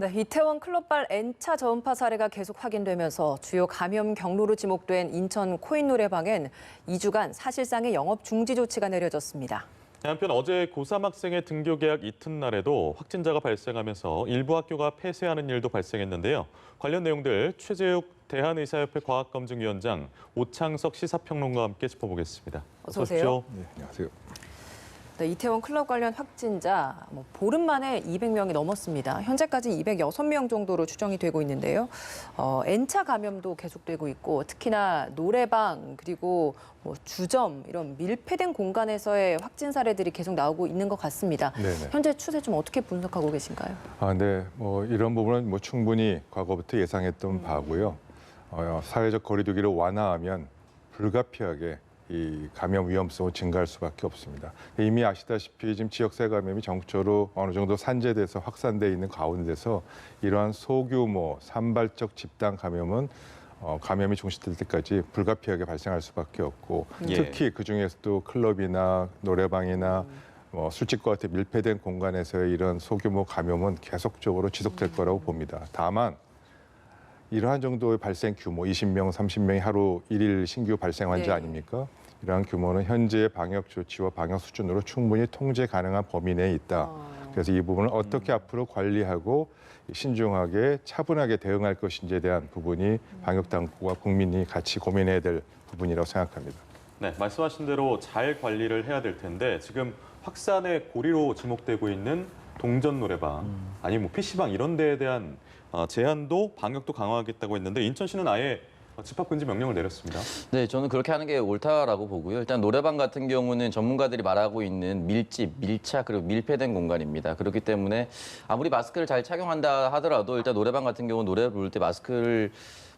네, 이태원 클럽발 N차 저음파 사례가 계속 확인되면서 주요 감염 경로로 지목된 인천 코인 노래방엔 2주간 사실상의 영업 중지 조치가 내려졌습니다. 한편 어제 고3 학생의 등교 개학 이튿날에도 확진자가 발생하면서 일부 학교가 폐쇄하는 일도 발생했는데요. 관련 내용들 최재욱 대한의사협회 과학검증위원장, 오창석 시사평론가와 함께 짚어보겠습니다. 어서 오세요. 네, 안녕하세요. 네, 이태원 클럽 관련 확진자 보름 만에 200명이 넘었습니다. 현재까지 206명 정도로 추정이 되고 있는데요. N차 감염도 계속되고 있고 특히나 노래방 그리고 주점 이런 밀폐된 공간에서의 확진 사례들이 계속 나오고 있는 것 같습니다. 네네. 현재 추세 좀 어떻게 분석하고 계신가요? 네, 이런 부분은 충분히 과거부터 예상했던 바고요. 사회적 거리두기를 완화하면 불가피하게 이 감염 위험성은 증가할 수밖에 없습니다. 이미 아시다시피 지금 지역사회 감염이 전국적으로 어느 정도 산재돼서 확산돼 있는 가운데서 이러한 소규모 산발적 집단 감염은 감염이 종식될 때까지 불가피하게 발생할 수밖에 없고 특히 그중에서도 클럽이나 노래방이나 술집과 같은 밀폐된 공간에서의 이런 소규모 감염은 계속적으로 지속될 거라고 봅니다. 다만 이러한 정도의 발생 규모, 20명, 30명이 하루 일일 신규 발생 환자 아닙니까? 이러한 규모는 현재의 방역 조치와 방역 수준으로 충분히 통제 가능한 범위 내에 있다. 그래서 이 부분을 어떻게 앞으로 관리하고 신중하게 차분하게 대응할 것인지에 대한 부분이 방역 당국과 국민이 같이 고민해야 될 부분이라고 생각합니다. 네, 말씀하신 대로 잘 관리를 해야 될 텐데 지금 확산의 고리로 지목되고 있는 동전 노래방 아니면 PC방 이런 데에 대한 제한도 방역도 강화하겠다고 했는데 인천시는 아예 집합 금지 명령을 내렸습니다. 네, 저는 그렇게 하는 게 옳다라고 보고요. 일단 노래방 같은 경우는 전문가들이 말하고 있는 밀집, 밀착, 그리고 밀폐된 공간입니다. 그렇기 때문에 아무리 마스크를 잘 착용한다 하더라도 일단 노래방 같은 경우 노래 부를 때 마스크를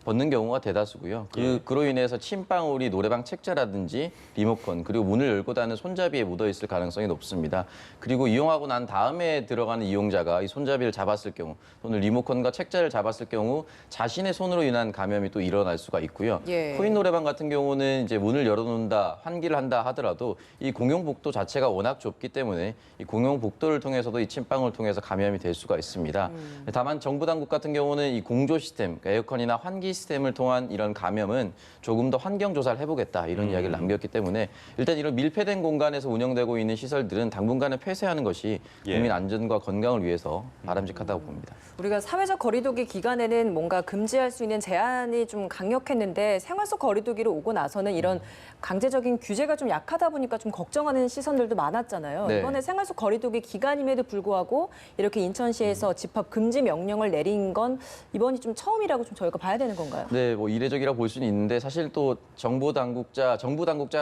벗는 경우가 대다수고요. 그로 인해서 침방울이 노래방 책자라든지 리모컨 그리고 문을 열고 닫는 손잡이에 묻어 있을 가능성이 높습니다. 그리고 이용하고 난 다음에 들어가는 이용자가 이 손잡이를 잡았을 경우 또는 리모컨과 책자를 잡았을 경우 자신의 손으로 인한 감염이 또 일어날 수가 있고요. 코인 노래방 같은 경우는 이제 문을 열어놓는다, 환기를 한다 하더라도 이 공용 복도 자체가 워낙 좁기 때문에 이 공용 복도를 통해서도 이 침방울을 통해서 감염이 될 수가 있습니다. 다만 정부 당국 같은 경우는 이 공조 시스템, 그러니까 에어컨이나 환기 시스템을 통한 이런 감염은 조금 더 환경 조사를 해보겠다 이런 이야기를 남겼기 때문에 일단 이런 밀폐된 공간에서 운영되고 있는 시설들은 당분간은 폐쇄하는 것이 국민 안전과 건강을 위해서 바람직하다고 봅니다. 우리가 사회적 거리두기 기간에는 뭔가 금지할 수 있는 제한이 좀 강력했는데 생활 속 거리두기로 오고 나서는 이런 강제적인 규제가 좀 약하다 보니까 좀 걱정하는 시선들도 많았잖아요. 네. 이번에 생활 속 거리두기 기간임에도 불구하고 이렇게 인천시에서 집합 금지 명령을 내린 건 이번이 좀 처음이라고 좀 저희가 봐야 되는 건가요? 네, 이례적이라고 볼 수는 있는데 사실 또 정부 당국자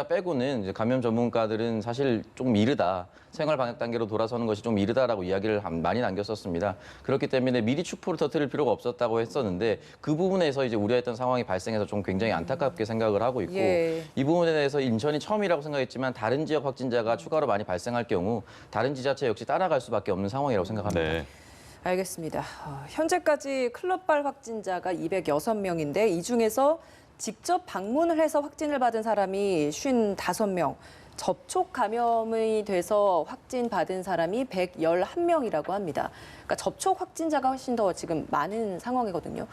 빼고는 이제 감염 전문가들은 사실 조금 이르다. 생활 방역 단계로 돌아서는 것이 좀 이르다라고 이야기를 많이 남겼었습니다. 그렇기 때문에 미리 추포를 터뜨릴 필요가 없었다고 했었는데 그 부분에서 이제 우려했던 상황이 발생해서 좀 굉장히 안타깝게 생각을 하고 있고 이 부분에 대해서 인천이 처음이라고 생각했지만 다른 지역 확진자가 추가로 많이 발생할 경우 다른 지자체 역시 따라갈 수밖에 없는 상황이라고 생각합니다. 네. 알겠습니다. 현재까지 클럽발 확진자가 206명인데 이 중에서 직접 방문을 해서 확진을 받은 사람이 55명, 접촉 감염이 돼서 확진받은 사람이 111명이라고 합니다. 그러니까 접촉 확진자가 훨씬 더 지금 많은 상황이거든요.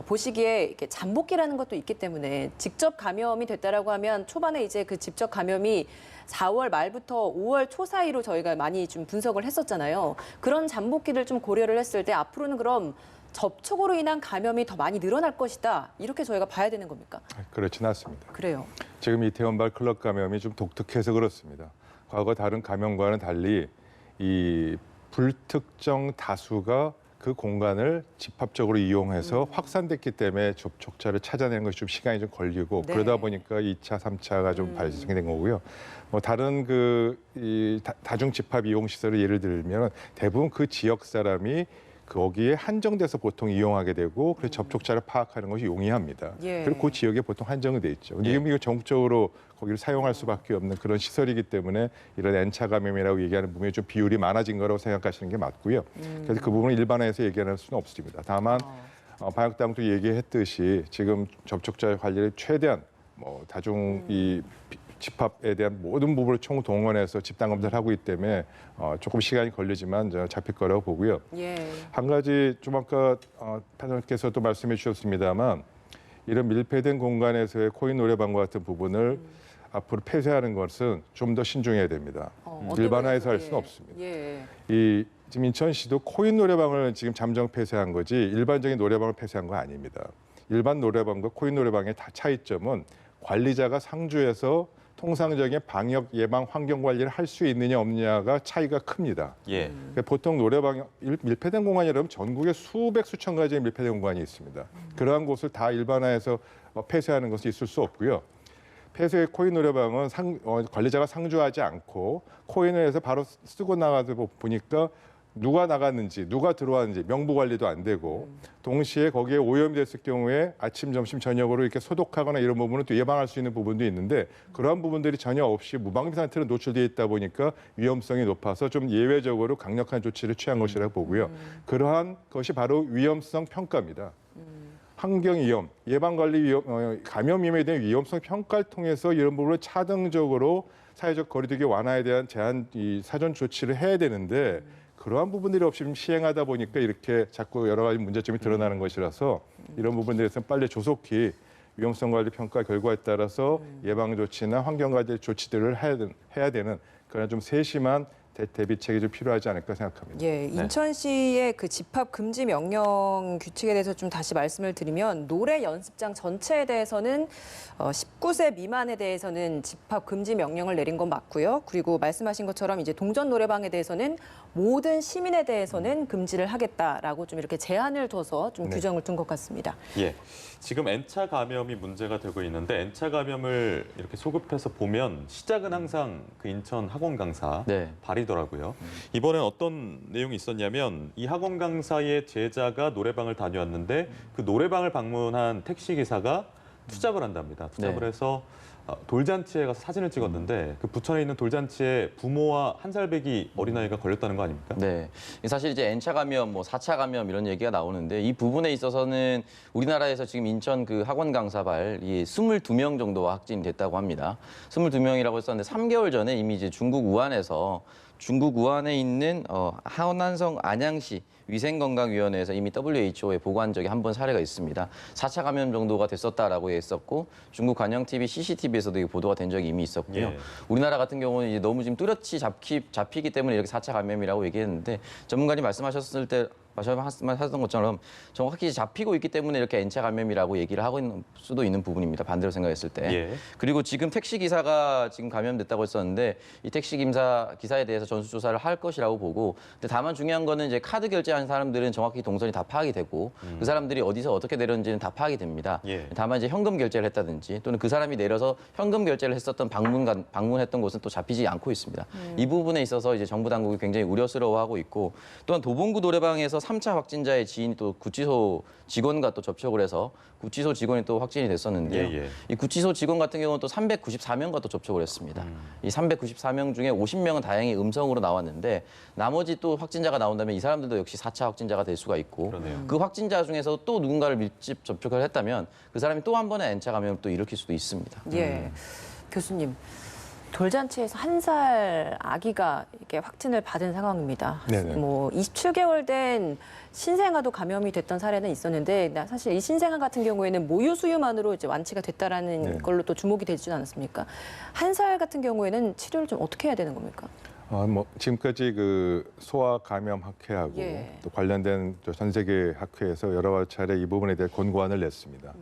보시기에 이렇게 잠복기라는 것도 있기 때문에 직접 감염이 됐다라고 하면 초반에 이제 그 직접 감염이 4월 말부터 5월 초 사이로 저희가 많이 좀 분석을 했었잖아요. 그런 잠복기를 좀 고려를 했을 때 앞으로는 그럼 접촉으로 인한 감염이 더 많이 늘어날 것이다. 이렇게 저희가 봐야 되는 겁니까? 그렇지는 않습니다. 그래요. 지금 이태원발 클럽 감염이 좀 독특해서 그렇습니다. 과거 다른 감염과는 달리 이 불특정 다수가 그 공간을 집합적으로 이용해서 확산됐기 때문에 접촉자를 찾아내는 것이 좀 시간이 좀 걸리고 그러다 보니까 2차, 3차가 좀 발생된 거고요. 다른 이 다중 집합 이용 시설을 예를 들면 대부분 그 지역 사람이 거기에 한정돼서 보통 이용하게 되고 그래서 접촉자를 파악하는 것이 용이합니다. 그리고 그 지역에 보통 한정이 돼 있죠. 근데 이거 전국적으로 거기를 사용할 수밖에 없는 그런 시설이기 때문에 이런 N차 감염이라고 얘기하는 부분이 좀 비율이 많아진 거라고 생각하시는 게 맞고요. 그래서 그 부분을 일반화해서 얘기할 수는 없습니다. 다만 방역 당국도 얘기했듯이 지금 접촉자의 관리를 최대한 다중 이 집합에 대한 모든 부분을 총동원해서 집단 검사를 하고 있기 때문에 조금 시간이 걸리지만 잡힐 거라고 보고요. 예. 한 가지 좀 아까 판사님께서도 말씀해 주셨습니다만 이런 밀폐된 공간에서의 코인 노래방과 같은 부분을 앞으로 폐쇄하는 것은 좀 더 신중해야 됩니다. 어떤 일반화해서 할 면에서? 수는 없습니다. 예. 지금 인천시도 코인 노래방을 지금 잠정 폐쇄한 거지 일반적인 노래방을 폐쇄한 거 아닙니다. 일반 노래방과 코인 노래방의 차이점은 관리자가 상주해서 통상적인 방역 예방 환경 관리를 할 수 있느냐 없느냐가 차이가 큽니다. 예. 그러니까 보통 노래방 밀폐된 공간이라면 전국에 수백 수천 가지의 밀폐된 공간이 있습니다. 그러한 곳을 다 일반화해서 폐쇄하는 것은 있을 수 없고요. 폐쇄 코인 노래방은 관리자가 상주하지 않고 코인을 해서 바로 쓰고 나가서 보니까 누가 나갔는지 누가 들어왔는지 명부 관리도 안 되고 동시에 거기에 오염이 됐을 경우에 아침, 점심, 저녁으로 이렇게 소독하거나 이런 부분은 또 예방할 수 있는 부분도 있는데 그러한 부분들이 전혀 없이 무방비 상태로 노출되어 있다 보니까 위험성이 높아서 좀 예외적으로 강력한 조치를 취한 것이라고 보고요. 그러한 것이 바로 위험성 평가입니다. 환경 위험, 예방 관리 위험, 감염 위험에 대한 위험성 평가를 통해서 이런 부분을 차등적으로 사회적 거리두기 완화에 대한 제한 사전 조치를 해야 되는데 그러한 부분들이 없이 좀 시행하다 보니까 이렇게 자꾸 여러 가지 문제점이 드러나는 것이라서 이런 부분들에서 빨리 조속히 위험성 관리 평가 결과에 따라서 예방 조치나 환경 관리 조치들을 해야 되는 그런 좀 세심한 대비책이 좀 필요하지 않을까 생각합니다. 예, 인천시의 그 집합 금지 명령 규칙에 대해서 좀 다시 말씀을 드리면 노래 연습장 전체에 대해서는 19세 미만에 대해서는 집합 금지 명령을 내린 건 맞고요. 그리고 말씀하신 것처럼 이제 동전 노래방에 대해서는 모든 시민에 대해서는 금지를 하겠다라고 좀 이렇게 제한을 둬서 좀 규정을 둔 것 같습니다. 예. 지금 N차 감염이 문제가 되고 있는데 N차 감염을 이렇게 소급해서 보면 시작은 항상 그 인천 학원 강사 네. 발이더라고요. 이번엔 어떤 내용이 있었냐면 이 학원 강사의 제자가 노래방을 다녀왔는데 그 노래방을 방문한 택시 기사가 투잡을 한답니다. 투잡을 네. 해서 돌잔치에 가서 사진을 찍었는데 그 부천에 있는 돌잔치에 부모와 한 살배기 어린아이가 걸렸다는 거 아닙니까? 네. 사실 이제 N차 감염, 4차 감염 이런 얘기가 나오는데 이 부분에 있어서는 우리나라에서 지금 인천 그 학원 강사발 22명 정도가 확진이 됐다고 합니다. 22명이라고 했었는데 3개월 전에 이미 이제 중국 우한에 있는 하원난성 안양시 위생건강위원회에서 이미 WHO에 보고한 적이 한 번 사례가 있습니다. 4차 감염 정도가 됐었다라고 했었고 중국 관영 TV, CCTV에서도 보도가 된 적이 이미 있었고요. 예. 우리나라 같은 경우는 이제 너무 지금 뚜렷이 잡히기 때문에 이렇게 4차 감염이라고 얘기했는데 전문가님 말씀하셨던 것처럼 정확히 잡히고 있기 때문에 이렇게 N차 감염이라고 얘기를 하고 있는 수도 있는 부분입니다. 반대로 생각했을 때. 예. 그리고 지금 택시 기사가 지금 감염됐다고 했었는데 이 택시 기사에 대해서 전수조사를 할 것이라고 보고 근데 다만 중요한 거는 이제 카드 결제한 사람들은 정확히 동선이 다 파악이 되고 그 사람들이 어디서 어떻게 내렸는지는 다 파악이 됩니다. 예. 다만 이제 현금 결제를 했다든지 또는 그 사람이 내려서 현금 결제를 했었던 방문했던 곳은 또 잡히지 않고 있습니다. 이 부분에 있어서 이제 정부 당국이 굉장히 우려스러워하고 있고 또한 도봉구 노래방에서 3차 확진자의 지인이 또 구치소 직원과 또 접촉을 해서 구치소 직원이 또 확진이 됐었는데요. 예, 예. 이 구치소 직원 같은 경우는 또 394명과 또 접촉을 했습니다. 이 394명 중에 50명은 다행히 음성으로 나왔는데 나머지 또 확진자가 나온다면 이 사람들도 역시 4차 확진자가 될 수가 있고 그러네요. 그 확진자 중에서 또 누군가를 밀집 접촉을 했다면 그 사람이 또 한 번의 N차 감염을 또 일으킬 수도 있습니다. 예, 교수님. 돌잔치에서 1살 아기가 이렇게 확진을 받은 상황입니다. 네네. 27개월 된 신생아도 감염이 됐던 사례는 있었는데 사실 이 신생아 같은 경우에는 모유 수유만으로 이제 완치가 됐다라는 네. 걸로 또 주목이 되지 않았습니까? 1살 같은 경우에는 치료를 좀 어떻게 해야 되는 겁니까? 지금까지 그 소아 감염 학회하고 예. 또 관련된 전 세계 학회에서 여러 차례 이 부분에 대해 권고안을 냈습니다.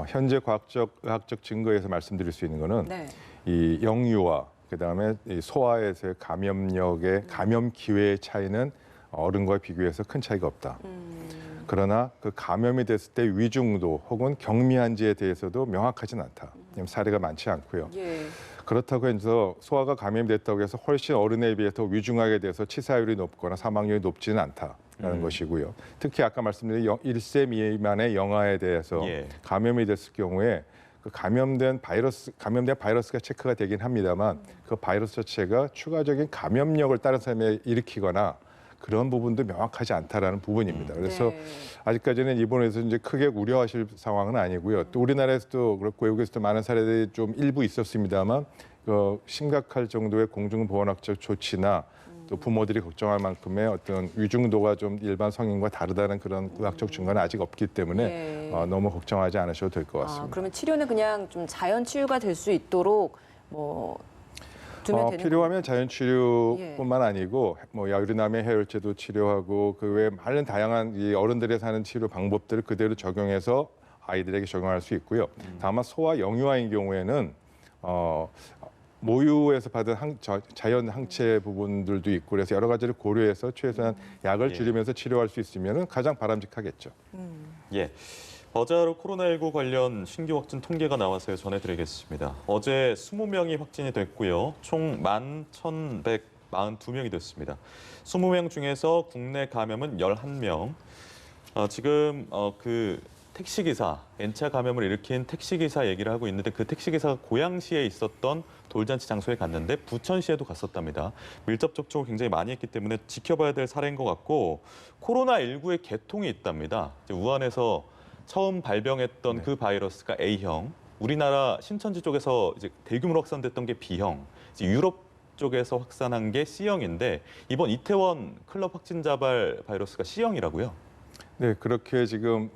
현재 의학적 증거에서 말씀드릴 수 있는 거는 네. 이 영유아 그다음에 이 소아에서의 감염력의 감염 기회의 차이는 어른과 비교해서 큰 차이가 없다. 그러나 그 감염이 됐을 때 위중도 혹은 경미한지에 대해서도 명확하진 않다. 왜냐하면 사례가 많지 않고요. 예. 그렇다고 해서 소아가 감염이 됐다고 해서 훨씬 어른에 비해서 위중하게 돼서 치사율이 높거나 사망률이 높지는 않다라는 것이고요. 특히 아까 말씀드린 1세 미만의 영아에 대해서 예. 감염이 됐을 경우에 그 감염된 바이러스가 체크가 되긴 합니다만 그 바이러스 자체가 추가적인 감염력을 다른 사람에 일으키거나 그런 부분도 명확하지 않다라는 부분입니다. 그래서 네. 아직까지는 입원해서 이제 크게 우려하실 상황은 아니고요. 또 우리나라에서도 그렇고 외국에서도 많은 사례들이 좀 일부 있었습니다만 심각할 정도의 공중보건학적 조치나 또 부모들이 걱정할 만큼의 어떤 위중도가 좀 일반 성인과 다르다는 그런 의학적 증거는 아직 없기 때문에 네. 너무 걱정하지 않으셔도 될 것 같습니다. 그러면 치료는 그냥 좀 자연 치유가 될 수 있도록 뭐 두면 되는 필요하면 자연 예. 치료뿐만 아니고 뭐 야유리남의 해열제도 치료하고 그 외에 많은 다양한 이 어른들이 사는 치료 방법들을 그대로 적용해서 아이들에게 적용할 수 있고요. 다만 소아 영유아인 경우에는 모유에서 받은 자연 항체 부분들도 있고 그래서 여러 가지를 고려해서 최소한 약을 예. 줄이면서 치료할 수 있으면 가장 바람직하겠죠. 예. 어제 하루 코로나19 관련 신규 확진 통계가 나와서 전해드리겠습니다. 어제 20명이 확진이 됐고요. 총 11,142명이 됐습니다. 20명 중에서 국내 감염은 11명. 지금 그 택시기사, N차 감염을 일으킨 택시기사 얘기를 하고 있는데 그 택시기사가 고양시에 있었던 돌잔치 장소에 갔는데 부천시에도 갔었답니다. 밀접 접촉을 굉장히 많이 했기 때문에 지켜봐야 될 사례인 것 같고 코로나19의 계통이 있답니다. 이제 우한에서 처음 발병했던 그 바이러스가 A형, 우리나라 신천지 쪽에서 이제 대규모로 확산됐던 게 B형, 이제 유럽 쪽에서 확산한 게 C형인데 이번 이태원 클럽 확진자발 바이러스가 C형이라고요? 네, 그렇게 지금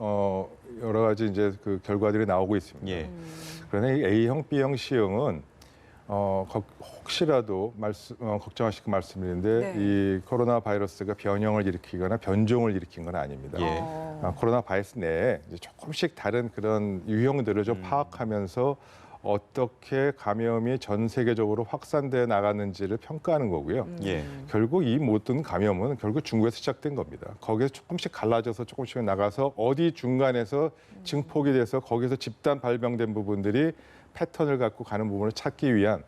여러 가지 이제 그 결과들이 나오고 있습니다. 예. 그러나 이 A형, B형, C형은 혹시라도 걱정하시고 말씀드리는데 네. 이 코로나 바이러스가 변형을 일으키거나 변종을 일으킨 건 아닙니다. 예. 코로나 바이러스 내에 이제 조금씩 다른 그런 유형들을 좀 파악하면서 어떻게 감염이 전 세계적으로 확산돼 나갔는지를 평가하는 거고요. 예. 결국 이 모든 감염은 결국 중국에서 시작된 겁니다. 거기서 조금씩 갈라져서 조금씩 나가서 어디 중간에서 증폭이 돼서 거기서 집단 발병된 부분들이 패턴을 갖고 가는 부분을 찾기 위한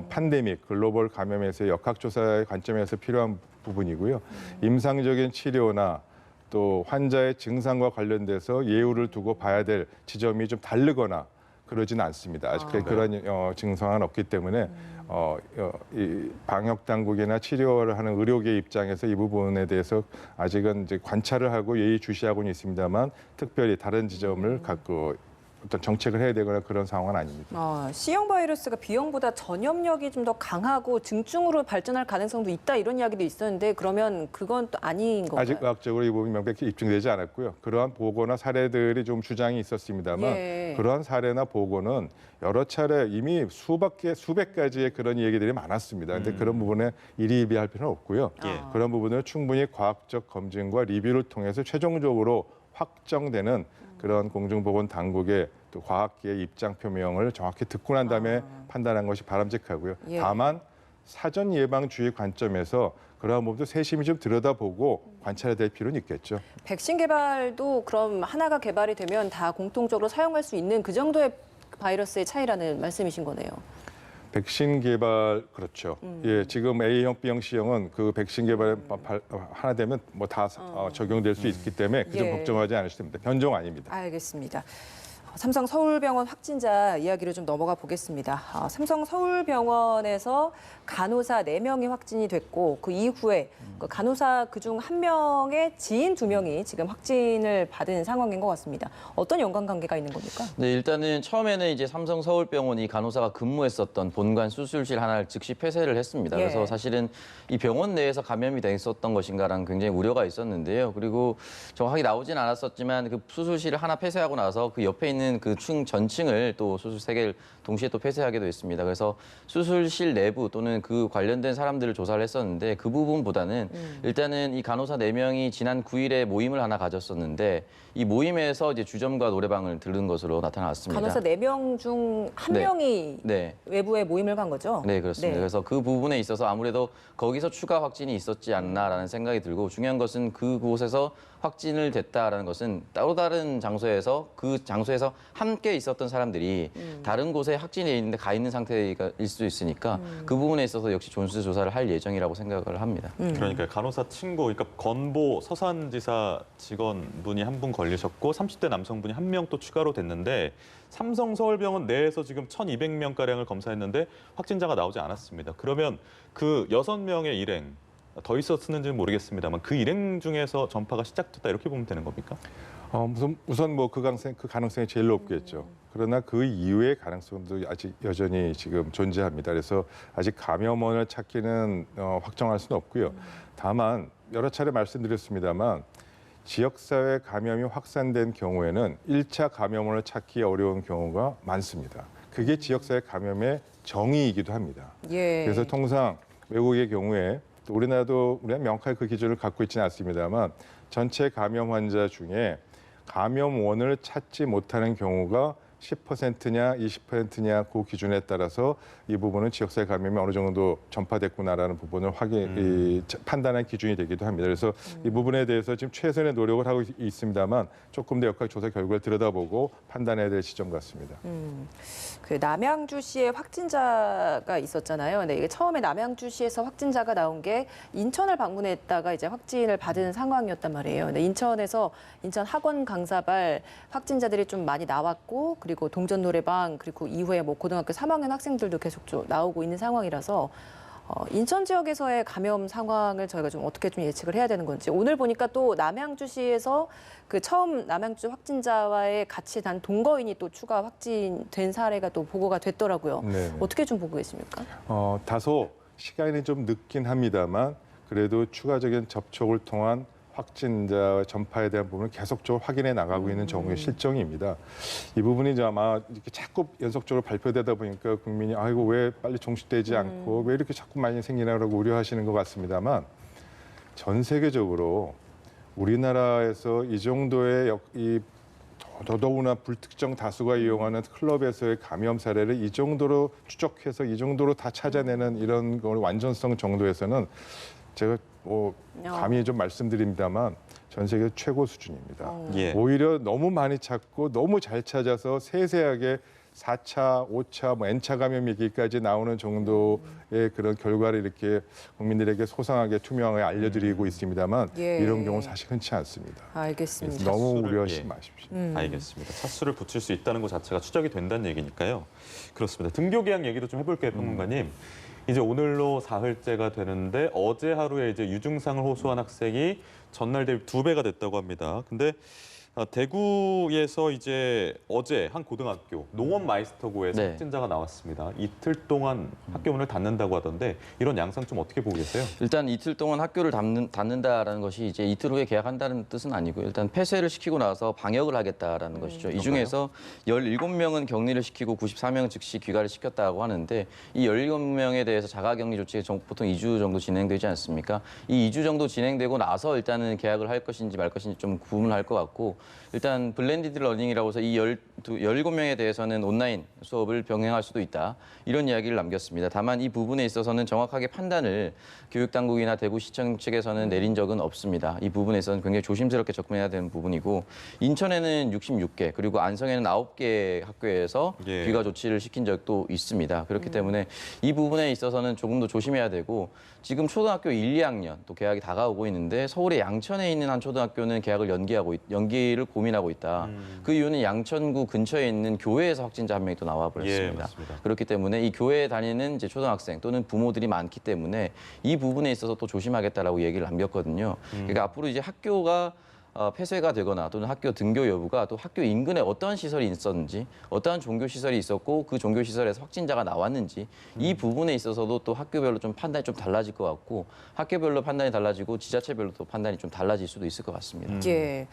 팬데믹, 글로벌 감염에서의 역학조사의 관점에서 필요한 부분이고요. 임상적인 치료나 또 환자의 증상과 관련돼서 예우를 두고 봐야 될 지점이 좀 다르거나 그러지는 않습니다. 아직까지 그런 증상은 없기 때문에 이 방역 당국이나 치료를 하는 의료계 입장에서 이 부분에 대해서 아직은 이제 관찰을 하고 예의주시하고는 있습니다만 특별히 다른 지점을 갖고 어떤 정책을 해야 되거나 그런 상황은 아닙니다. C형 바이러스가 B형보다 전염력이 좀 더 강하고 증증으로 발전할 가능성도 있다 이런 이야기도 있었는데 그러면 그건 또 아닌 건가요? 아직 의학적으로 이 부분이 명백히 입증되지 않았고요. 그러한 보고나 사례들이 좀 주장이 있었습니다만 예. 그러한 사례나 보고는 여러 차례 이미 수백 가지의 그런 얘기들이 많았습니다. 그런데 그런 부분에 일희일비할 필요는 없고요. 예. 그런 부분을 충분히 과학적 검증과 리뷰를 통해서 최종적으로 확정되는 그런 공중보건 당국의 또 과학계의 입장 표명을 정확히 듣고 난 다음에 판단한 것이 바람직하고요. 예. 다만 사전 예방주의 관점에서 그러한 부분도 세심히 좀 들여다보고 관찰해야 될 필요는 있겠죠. 백신 개발도 그럼 하나가 개발이 되면 다 공통적으로 사용할 수 있는 그 정도의 바이러스의 차이라는 말씀이신 거네요. 백신 개발 그렇죠. 예, 지금 A형, B형, C형은 그 백신 개발 하나 되면 뭐 다 적용될 수 있기 때문에 그 점 예. 걱정하지 않으셔도 됩니다. 변종 아닙니다. 알겠습니다. 삼성 서울병원 확진자 이야기로 좀 넘어가 보겠습니다. 삼성 서울병원에서 간호사 4명이 확진이 됐고 그 이후에 그 간호사 그중 1명의 지인 2명이 지금 확진을 받은 상황인 것 같습니다. 어떤 연관관계가 있는 겁니까? 네, 일단은 처음에는 이제 삼성 서울병원이 간호사가 근무했었던 본관 수술실 하나를 즉시 폐쇄를 했습니다. 예. 그래서 사실은 이 병원 내에서 감염이 됐었던 것인가라는 굉장히 우려가 있었는데요. 그리고 정확하게 나오진 않았었지만 그 수술실을 하나 폐쇄하고 나서 그 옆에 있는 그 전층을 또 수술 3개를 동시에 또 폐쇄하기도 했습니다. 그래서 수술실 내부 또는 그 관련된 사람들을 조사를 했었는데 그 부분보다는 일단은 이 간호사 4명이 지난 9일에 모임을 하나 가졌었는데 이 모임에서 이제 주점과 노래방을 들른 것으로 나타났습니다. 간호사 4명 중 1명이 네. 외부에 모임을 간 거죠? 네, 그렇습니다. 네. 그래서 그 부분에 있어서 아무래도 거기서 추가 확진이 있었지 않나라는 생각이 들고 중요한 것은 그곳에서 확진을 됐다라는 것은 따로 다른 장소에서 그 장소에서 함께 있었던 사람들이 다른 곳에 확진이 있는데 가 있는 상태일 수 있으니까 그 부분에 있어서 역시 존수 조사를 할 예정이라고 생각을 합니다. 그러니까 간호사 친구, 그러니까 건보 서산지사 직원분이 한 분 걸리셨고 30대 남성분이 1명 또 추가로 됐는데 삼성 서울병원 내에서 지금 1,200명 가량을 검사했는데 확진자가 나오지 않았습니다. 그러면 그 6명의 일행 더 있었는지는 모르겠습니다만 그 일행 중에서 전파가 시작됐다 이렇게 보면 되는 겁니까? 우선 뭐 그 가능성이 제일 높겠죠. 그러나 그 이후의 가능성도 아직 여전히 지금 존재합니다. 그래서 아직 감염원을 찾기는 확정할 수는 없고요. 다만 여러 차례 말씀드렸습니다만 지역사회 감염이 확산된 경우에는 1차 감염원을 찾기 어려운 경우가 많습니다. 그게 지역사회 감염의 정의이기도 합니다. 예. 그래서 통상 외국의 경우에 또 우리나라도 명확하게 그 기준을 갖고 있지는 않습니다만 전체 감염 환자 중에 감염원을 찾지 못하는 경우가 10%냐 20%냐 그 기준에 따라서 이 부분은 지역사회 감염이 어느 정도 전파됐구나라는 부분을 판단한 기준이 되기도 합니다. 그래서 이 부분에 대해서 지금 최선의 노력을 하고 있습니다만 조금 더 역학 조사 결과를 들여다보고 판단해야 될 시점 같습니다. 그 남양주시에 확진자가 있었잖아요. 근데 이게 처음에 남양주시에서 확진자가 나온 게 인천을 방문했다가 이제 확진을 받은 상황이었단 말이에요. 근데 인천 학원 강사발 확진자들이 좀 많이 나왔고 그리고 동전 노래방 그리고 이후에 뭐 고등학교 3학년 학생들도 계속 좀 나오고 있는 상황이라서 인천 지역에서의 감염 상황을 저희가 좀 어떻게 좀 예측을 해야 되는 건지 오늘 보니까 또 남양주시에서 그 처음 남양주 확진자와의 같이 단 동거인이 또 추가 확진된 사례가 또 보고가 됐더라고요. 네. 어떻게 좀 보고 계십니까? 다소 시간이 좀 늦긴 합니다만 그래도 추가적인 접촉을 통한 확진자 전파에 대한 부분을 계속적으로 확인해 나가고 있는 정부의 실정입니다. 이 부분이 이제 아마 이렇게 자꾸 연속적으로 발표되다 보니까 국민이 아이고 왜 빨리 종식되지 않고 왜 이렇게 자꾸 많이 생기나라고 우려하시는 것 같습니다만 전 세계적으로 우리나라에서 이 정도의 더더구나 불특정 다수가 이용하는 클럽에서의 감염 사례를 이 정도로 추적해서 이 정도로 다 찾아내는 이런 걸 완전성 정도에서는 제가 감히 좀 말씀드립니다만 전 세계 최고 수준입니다. 예. 오히려 너무 많이 찾고 너무 잘 찾아서 세세하게 4차, 5차, 뭐 N차 감염이기까지 나오는 정도의 그런 결과를 이렇게 국민들에게 소상하게 투명하게 알려드리고 있습니다만 예. 이런 경우는 사실 흔치 않습니다. 알겠습니다. 너무 차수를, 우려하지 예. 마십시오. 알겠습니다. 차수를 붙일 수 있다는 것 자체가 추적이 된다는 얘기니까요. 그렇습니다. 등교 계약 얘기도 좀 해볼게요, 평론가님. 이제 오늘로 사흘째가 되는데 어제 하루에 이제 유증상을 호소한 학생이 전날 대비 2배가 됐다고 합니다. 근데 대구에서 이제 어제 한 고등학교 농원 마이스터고에서 네. 확진자가 나왔습니다. 이틀 동안 학교 문을 닫는다고 하던데 이런 양상 좀 어떻게 보고 계세요? 일단 이틀 동안 학교를 닫는다라는 것이 이제 이틀 후에 개학한다는 뜻은 아니고요. 일단 폐쇄를 시키고 나서 방역을 하겠다라는 것이죠. 이 중에서 17명은 격리를 시키고 94명은 즉시 귀가를 시켰다고 하는데 이 17명에 대해서 자가격리 조치가 보통 2주 정도 진행되지 않습니까? 이 2주 정도 진행되고 나서 일단은 개학을 할 것인지 말 것인지 좀 구분할 것 같고 일단 블렌디드 러닝이라고 해서 이 17명에 대해서는 온라인 수업을 병행할 수도 있다. 이런 이야기를 남겼습니다. 다만 이 부분에 있어서는 정확하게 판단을 교육당국이나 대구시청 측에서는 내린 적은 없습니다. 이 부분에 있어서는 굉장히 조심스럽게 접근해야 되는 부분이고 인천에는 66개 그리고 안성에는 9개 학교에서 예. 귀가 조치를 시킨 적도 있습니다. 그렇기 때문에 이 부분에 있어서는 조금 더 조심해야 되고 지금 초등학교 1, 2학년 또 개학이 다가오고 있는데 서울의 양천에 있는 한 초등학교는 개학을 연기를 고민하고 있다. 그 이유는 양천구 근처에 있는 교회에서 확진자 한 명이 또 나와 버렸습니다. 예, 맞습니다. 그렇기 때문에 이 교회에 다니는 이제 초등학생 또는 부모들이 많기 때문에 이 부분에 있어서 또 조심하겠다라고 얘기를 남겼거든요. 그러니까 앞으로 이제 학교가 폐쇄가 되거나 또는 학교 등교 여부가 또 학교 인근에 어떠한 시설이 있었는지 어떠한 종교 시설이 있었고 그 종교 시설에서 확진자가 나왔는지 이 부분에 있어서도 또 학교별로 좀 판단이 좀 달라질 것 같고 학교별로 판단이 달라지고 지자체별로 또 판단이 좀 달라질 수도 있을 것 같습니다. 예.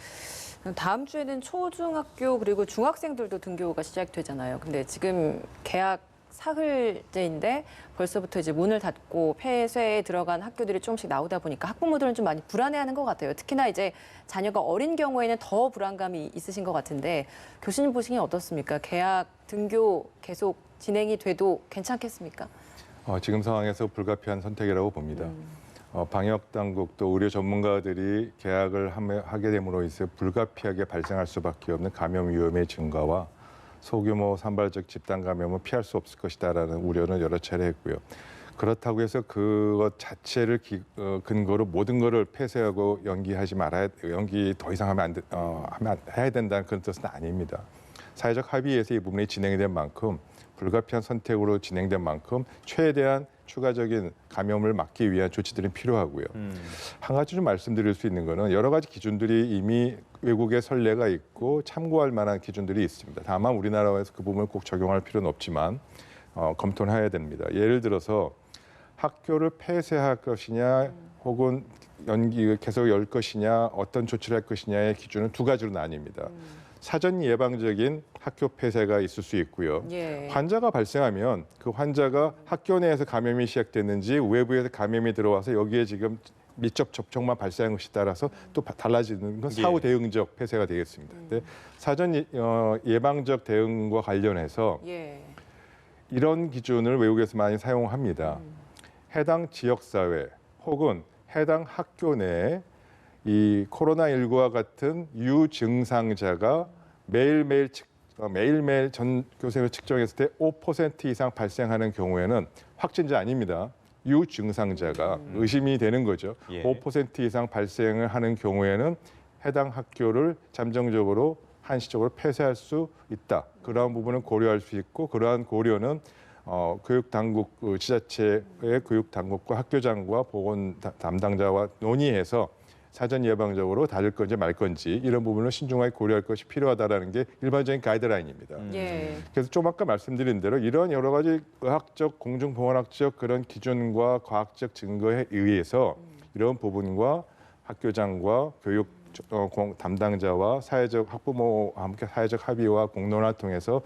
다음 주에는 초중학교 그리고 중학생들도 등교가 시작되잖아요. 근데 지금 개학 사흘째인데 벌써부터 이제 문을 닫고 폐쇄에 들어간 학교들이 조금씩 나오다 보니까 학부모들은 좀 많이 불안해하는 것 같아요. 특히나 이제 자녀가 어린 경우에는 더 불안감이 있으신 것 같은데 교수님 보시기에 어떻습니까? 개학 등교 계속 진행이 돼도 괜찮겠습니까? 지금 상황에서 불가피한 선택이라고 봅니다. 방역 당국 또 의료 전문가들이 개학을 하게 됨으로 인해 불가피하게 발생할 수밖에 없는 감염 위험의 증가와 소규모 산발적 집단 감염은 피할 수 없을 것이다라는 우려는 여러 차례 했고요. 그렇다고 해서 그것 자체를 근거로 모든 것을 폐쇄하고 연기 더 이상 해야 된다는 그런 뜻은 아닙니다. 사회적 합의에서 이 부분이 진행이 된 만큼 불가피한 선택으로 진행된 만큼 최대한 추가적인 감염을 막기 위한 조치들이 필요하고요. 한 가지 좀 말씀드릴 수 있는 거는 여러 가지 기준들이 이미 외국의 선례가 있고 참고할 만한 기준들이 있습니다. 다만 우리나라에서 그 부분을 꼭 적용할 필요는 없지만 검토는 해야 됩니다. 예를 들어서 학교를 폐쇄할 것이냐 혹은 계속 열 것이냐 어떤 조치를 할 것이냐의 기준은 두 가지로 나뉩니다. 사전 예방적인 학교 폐쇄가 있을 수 있고요. 예. 환자가 발생하면 그 환자가 학교 내에서 감염이 시작됐는지 외부에서 감염이 들어와서 여기에 지금 밀접 접촉만 발생한 것에 따라서 또 달라지는 건 사후 대응적 폐쇄가 되겠습니다. 근데 사전 예방적 대응과 관련해서 예. 이런 기준을 외국에서 많이 사용합니다. 해당 지역사회 혹은 해당 학교 내에 이 코로나19와 같은 유증상자가 매일매일 전 교생을 측정했을 때 5% 이상 발생하는 경우에는 확진자 아닙니다. 유증상자가 의심이 되는 거죠. 예. 5% 이상 발생을 하는 경우에는 해당 학교를 잠정적으로 한시적으로 폐쇄할 수 있다. 그러한 부분은 고려할 수 있고 그러한 고려는 교육당국, 지자체의 교육당국과 학교장과 보건 담당자와 논의해서 사전 예방적으로 닫을 건지 말 건지 이런 부분을 신중하게 고려할 것이 필요하다라는 게 일반적인 가이드라인입니다. 예. 그래서 좀 아까 말씀드린 대로 이런 여러 가지 의학적, 공중보건학적 그런 기준과 과학적 증거에 의해서 이런 부분과 학교장과 교육 담당자와 사회적 학부모와 함께 사회적 합의와 공론화를 통해서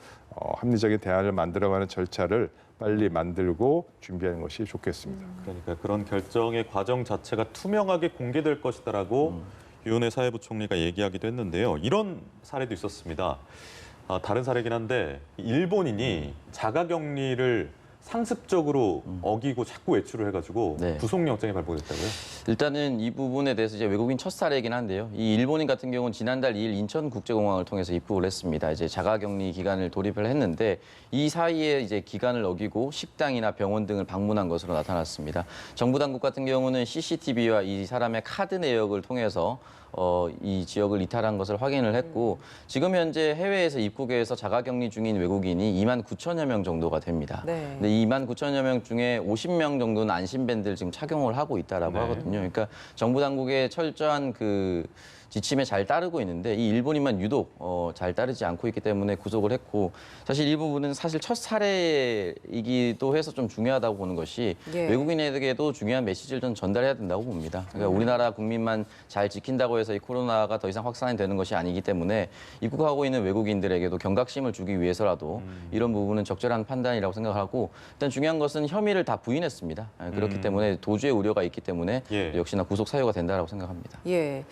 합리적인 대안을 만들어가는 절차를 빨리 만들고 준비하는 것이 좋겠습니다. 그러니까 그런 결정의 과정 자체가 투명하게 공개될 것이다라고 유은혜 사회부총리가 얘기하기도 했는데요. 이런 사례도 있었습니다. 다른 사례긴 한데 일본인이 자가격리를 상습적으로 어기고 자꾸 외출을 해가지고 네. 구속영장이 발부됐다고요? 일단은 이 부분에 대해서 이제 외국인 첫 사례이긴 한데요. 이 일본인 같은 경우는 지난달 2일 인천국제공항을 통해서 입국을 했습니다. 이제 자가격리 기간을 돌입을 했는데 이 사이에 이제 기간을 어기고 식당이나 병원 등을 방문한 것으로 나타났습니다. 정부 당국 같은 경우는 CCTV와 이 사람의 카드 내역을 통해서 이 지역을 이탈한 것을 확인을 했고 지금 현재 해외에서 입국해서 자가격리 중인 외국인이 2만 9천여 명 정도가 됩니다. 네. 근데 2만 9천여 명 중에 50명 정도는 안심밴드를 지금 착용을 하고 있다라고 네. 하거든요. 그러니까 정부 당국의 철저한 그 지침에 잘 따르고 있는데 이 일본인만 유독 잘 따르지 않고 있기 때문에 구속을 했고 사실 이 부분은 사실 첫 사례이기도 해서 좀 중요하다고 보는 것이 예. 외국인에게도 중요한 메시지를 좀 전달해야 된다고 봅니다. 그러니까 우리나라 국민만 잘 지킨다고 해서 이 코로나가 더 이상 확산이 되는 것이 아니기 때문에 입국하고 있는 외국인들에게도 경각심을 주기 위해서라도 이런 부분은 적절한 판단이라고 생각하고 일단 중요한 것은 혐의를 다 부인했습니다. 그렇기 때문에 도주의 우려가 있기 때문에 예. 역시나 구속 사유가 된다라고 생각합니다. 예.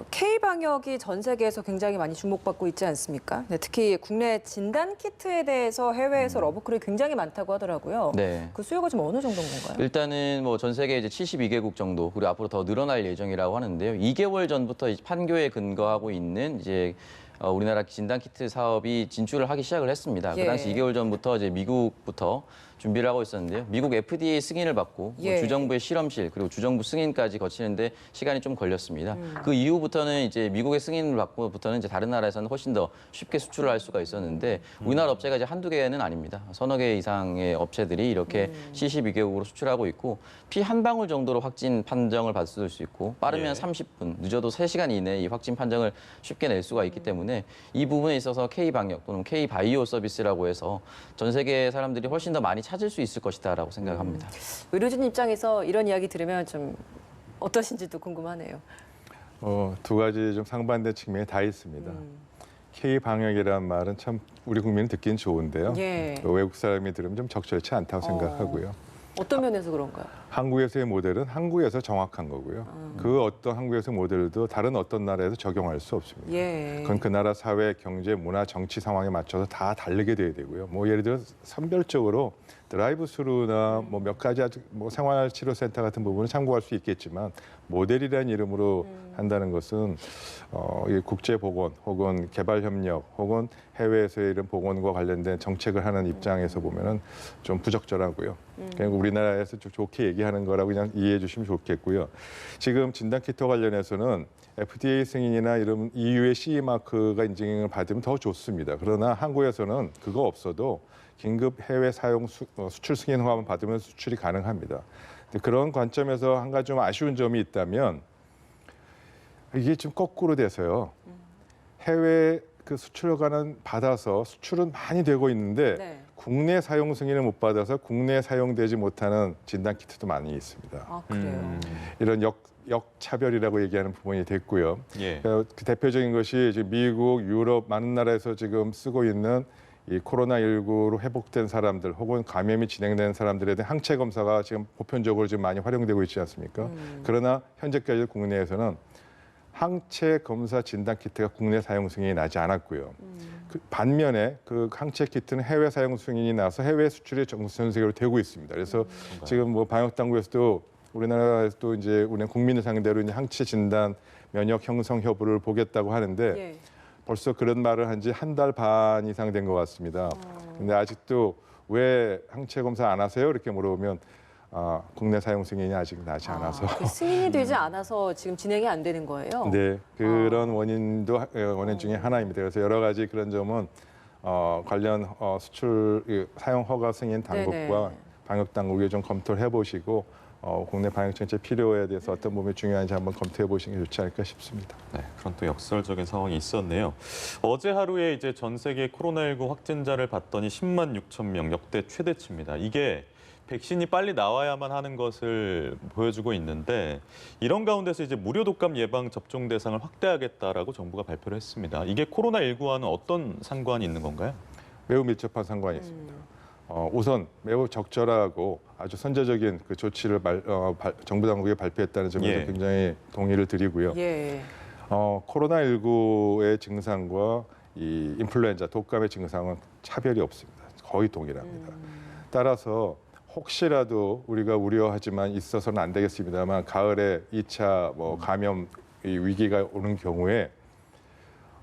K-방역이 전 세계에서 굉장히 많이 주목받고 있지 않습니까? 네, 특히 국내 진단 키트에 대해서 해외에서 러브콜이 굉장히 많다고 하더라고요. 네. 그 수요가 좀 어느 정도인 건가요? 일단은 뭐 전 세계 이제 72개국 정도 그리고 앞으로 더 늘어날 예정이라고 하는데요. 2개월 전부터 이제 판교에 근거하고 있는 이제 우리나라 진단 키트 사업이 진출을 하기 시작을 했습니다. 예. 그 당시 2개월 전부터 이제 미국부터 준비를 하고 있었는데요. 미국 FDA 승인을 받고 예. 주정부의 실험실 그리고 주정부 승인까지 거치는데 시간이 좀 걸렸습니다. 그 이후부터는 이제 미국의 승인을 받고부터는 이제 다른 나라에서는 훨씬 더 쉽게 수출을 할 수가 있었는데 우리나라 업체가 이제 한두 개는 아닙니다. 서너 개 이상의 업체들이 이렇게 72개국으로 수출하고 있고 피 한 방울 정도로 확진 판정을 받을 수 있고 빠르면 예. 30분, 늦어도 3시간 이내에 이 확진 판정을 쉽게 낼 수가 있기 때문에 이 부분에 있어서 K-방역 또는 K-바이오 서비스라고 해서 전 세계 사람들이 훨씬 더 많이 찾을 수 있을 것이다라고 생각합니다. 의료진 입장에서 이런 이야기 들으면 좀 어떠신지도 궁금하네요. 두 가지 좀 상반된 측면이 다 있습니다. K-방역이라는 말은 참 우리 국민은 듣기는 좋은데요. 예. 외국 사람이 들으면 좀 적절치 않다고 생각하고요. 어떤 면에서 그런가요? 한국에서의 모델은 한국에서 정확한 거고요. 그 어떤 한국에서의 모델도 다른 어떤 나라에서 적용할 수 없습니다. 예. 그건 그 나라 사회, 경제, 문화, 정치 상황에 맞춰서 다 다르게 돼야 되고요. 뭐 예를 들어 선별적으로 드라이브 스루나 뭐 몇 가지 아주 뭐 생활치료센터 같은 부분은 참고할 수 있겠지만 모델이라는 이름으로 한다는 것은 이 국제 보건 혹은 개발 협력 혹은 해외에서의 이런 보건과 관련된 정책을 하는 입장에서 보면은 좀 부적절하고요. 그냥 우리나라에서 좀 좋게 얘기하는 거라고 그냥 이해해 주시면 좋겠고요. 지금 진단키트 관련해서는 FDA 승인이나 이런 EU의 CE 마크가 인증을 받으면 더 좋습니다. 그러나 한국에서는 그거 없어도 긴급 해외 사용 수출 승인 허가만 받으면 수출이 가능합니다. 근데 그런 관점에서 한 가지 좀 아쉬운 점이 있다면 이게 좀 거꾸로 돼서요. 해외 그 수출 허가는 받아서 수출은 많이 되고 있는데 네. 국내 사용 승인을 못 받아서 국내에 사용되지 못하는 진단 키트도 많이 있습니다. 아, 그래요. 이런 역차별이라고 얘기하는 부분이 됐고요. 예. 그 대표적인 것이 지금 미국, 유럽 많은 나라에서 지금 쓰고 있는 이 코로나19로 회복된 사람들 혹은 감염이 진행된 사람들에 대한 항체 검사가 지금 보편적으로 지금 많이 활용되고 있지 않습니까? 그러나 현재까지 국내에서는 항체 검사 진단 키트가 국내 사용 승인이 나지 않았고요. 그 반면에 그 항체 키트는 해외 사용 승인이 나서 해외 수출이 전 세계로 되고 있습니다. 그래서 지금 뭐 방역 당국에서도 우리나라에서도 이제 우리 국민을 상대로 이제 항체 진단 면역 형성 여부를 보겠다고 하는데 예. 벌써 그런 말을 한 지 한 달 반 이상 된 것 같습니다. 근데 아직도 왜 항체 검사 안 하세요? 이렇게 물어보면 국내 사용 승인이 아직 나지 않아서. 그 승인이 되지 않아서 지금 진행이 안 되는 거예요? 네, 그런 원인도 원인 중에 하나입니다. 그래서 여러 가지 그런 점은 관련 수출 사용 허가 승인 당국과 네네. 방역 당국이 좀 검토를 해보시고 국내 방역 정책 필요에 대해서 어떤 부분이 중요한지 한번 검토해 보시는 게 좋지 않을까 싶습니다. 네, 그런 또 역설적인 상황이 있었네요. 어제 하루에 이제 전 세계 코로나19 확진자를 봤더니 10만 6천 명, 역대 최대치입니다. 이게 백신이 빨리 나와야만 하는 것을 보여주고 있는데 이런 가운데서 이제 무료 독감 예방 접종 대상을 확대하겠다라고 정부가 발표를 했습니다. 이게 코로나19와는 어떤 상관이 있는 건가요? 매우 밀접한 상관이 있습니다. 우선 매우 적절하고 아주 선제적인 그 조치를 정부 당국이 발표했다는 점에서 예. 굉장히 동의를 드리고요. 예. 코로나19의 증상과 이 인플루엔자 독감의 증상은 차별이 없습니다. 거의 동일합니다. 따라서 혹시라도 우리가 우려하지만 있어서는 안 되겠습니다만 가을에 2차 감염 위기가 오는 경우에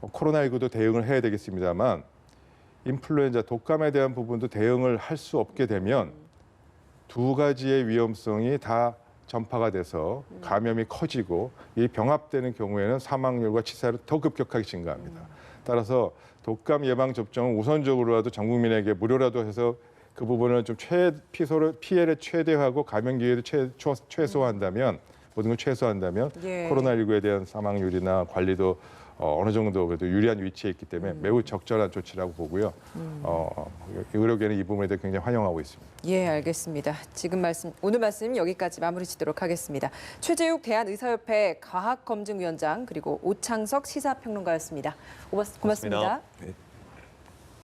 코로나19도 대응을 해야 되겠습니다만 인플루엔자 독감에 대한 부분도 대응을 할 수 없게 되면 두 가지의 위험성이 다 전파가 돼서 감염이 커지고 이 병합되는 경우에는 사망률과 치사율이 더 급격하게 증가합니다. 따라서 독감 예방 접종은 우선적으로라도 전 국민에게 무료라도 해서 그 부분을 좀 피해를 최대화하고 감염 기회를 최소화한다면 모든 걸 최소화한다면 예. 코로나19에 대한 사망률이나 관리도 어느 정도 그래도 유리한 위치에 있기 때문에 매우 적절한 조치라고 보고요. 의료계는 이 부분에 대해 굉장히 환영하고 있습니다. 예, 알겠습니다. 오늘 말씀 여기까지 마무리 짓도록 하겠습니다. 최재욱 대한의사협회 과학검증위원장 그리고 오창석 시사평론가였습니다. 고맙습니다. 고맙습니다. 네.